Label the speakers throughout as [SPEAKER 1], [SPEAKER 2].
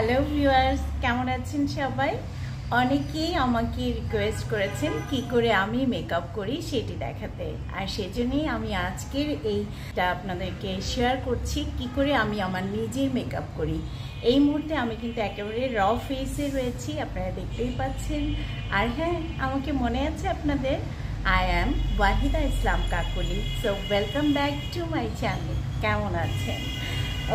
[SPEAKER 1] Hello viewers, কেমন আছেন সবাই? অনেকেই আমাকে রিকোয়েস্ট করেছেন কি করে আমি মেকআপ করি সেটি দেখাতে, আর সেজন্যই আমি আজকের এইটা আপনাদেরকে শেয়ার করছি কি করে আমি আমার নিজের মেকআপ করি। এই মুহূর্তে আমি কিন্তু একেবারে র ফেসে রয়েছি, আপনারা দেখতেই পাচ্ছেন। আর হ্যাঁ, আমাকে মনে আছে আপনাদের, I am Wahida Islam Kakuli. So welcome back to my channel. কেমন আছেন?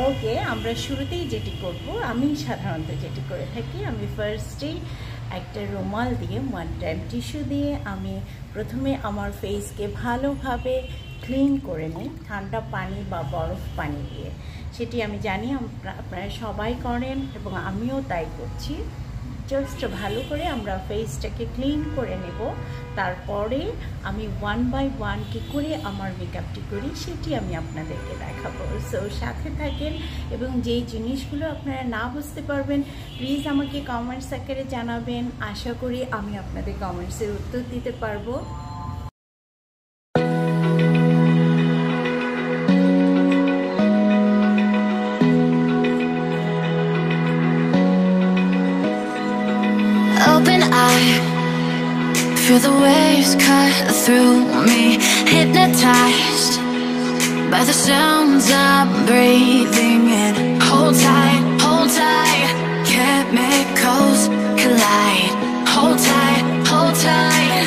[SPEAKER 1] ওকে, আমরা শুরুতেই যেটি করব, আমি সাধারণত যেটি করে থাকি, আমি ফার্স্টেই একটা রুমাল দিয়ে, ওয়ান টাইম টিস্যু দিয়ে আমি প্রথমে আমার ফেসকে ভালোভাবে ক্লিন করে নিই ঠান্ডা পানি বা বরফ পানি দিয়ে। সেটি আমি জানি আপনারা সবাই করেন এবং আমিও তাই করছি। জাস্ট ভালো করে আমরা ফেসটাকে ক্লিন করে নেব। তারপরে আমি ওয়ান বাই ওয়ান কী করে আমার মেকআপটি করি সেটি আমি আপনাদেরকে দেখাবো। সো সাথে থাকেন, এবং যেই জিনিসগুলো আপনারা না বুঝতে পারবেন প্লিজ আমাকে কমেন্টস আকারে জানাবেন। আশা করি আমি আপনাদের কমেন্টসের উত্তর দিতে পারবো।
[SPEAKER 2] Open eye, feel the waves cut through me, hypnotized by the sounds I'm breathing in. Hold tight, chemicals collide. Hold tight, hold tight,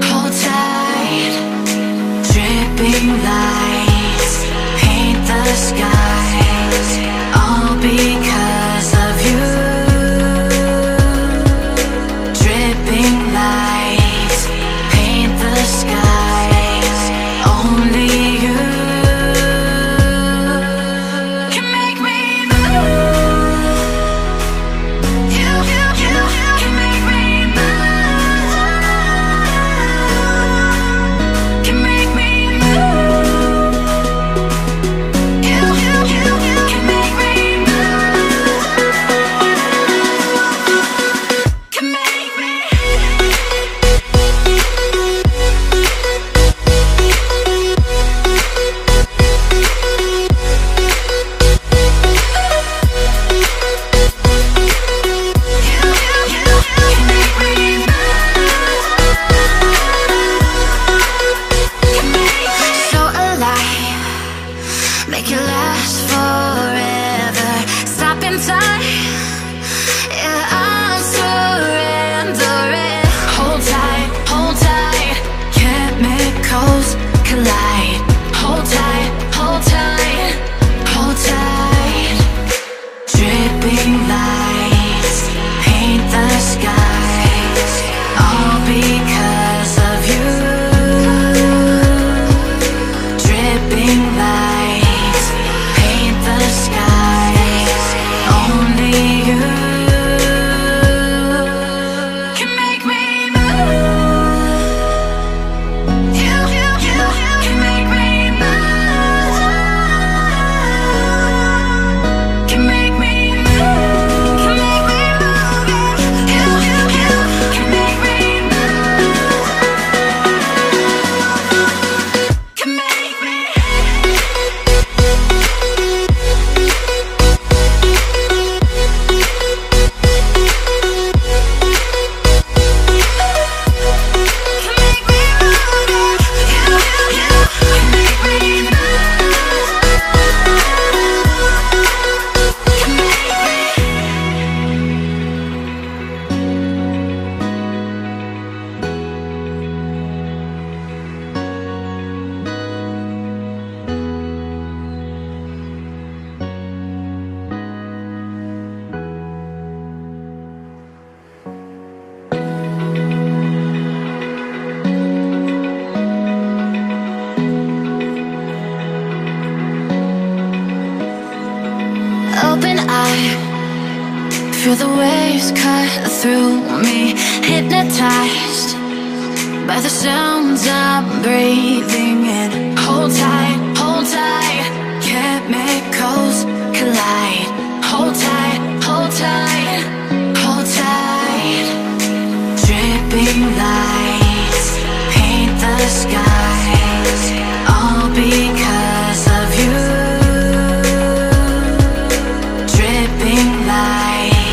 [SPEAKER 2] hold tight. Dripping lights paint the skies, all because of you. Lights paint the skies, only you can make me move. You can make me move. Can make me move. You can make me move. Can make me. Make it last forever. Stop in time. Yeah, I'm surrendering. Hold tight, chemicals collide. Hold tight, hold tight, hold tight. Dripping lights paint the skies, all because of you. Dripping lights paint the skies, only you can make me move. You can make me move. Can make me move. Can make me move. You can make me move. Can make me. Open eye, feel the waves cut through me, hypnotized by the sounds I'm breathing in. Hold tight, chemicals collide. Hold tight, hold tight, hold tight. Dripping lights paint the skies, all because of you. Dripping lights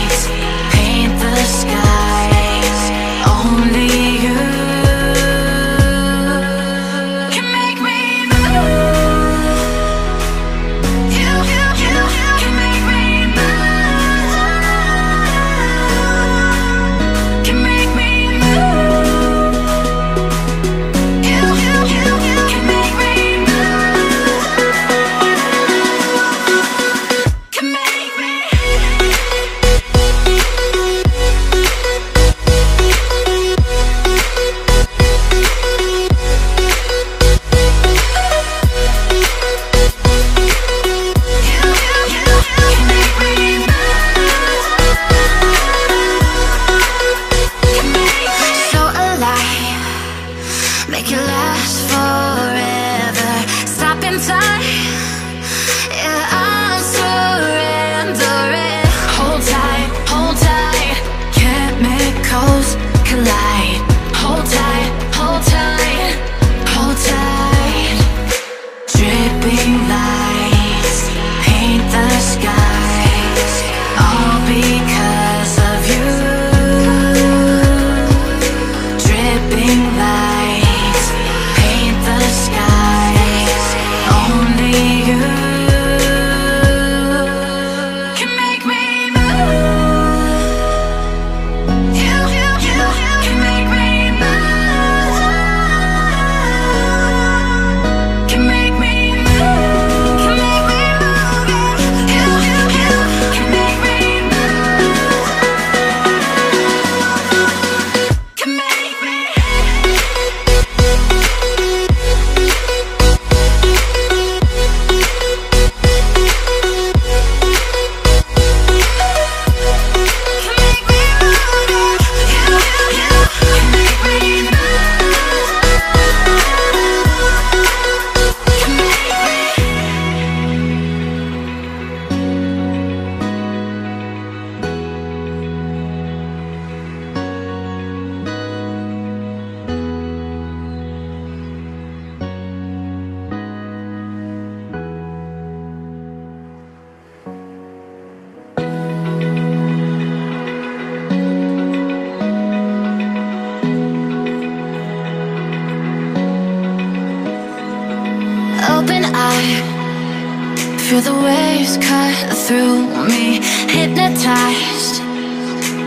[SPEAKER 2] Feel the waves cut through me, hypnotized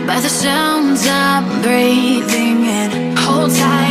[SPEAKER 2] by the sounds I'm breathing in. Hold tight.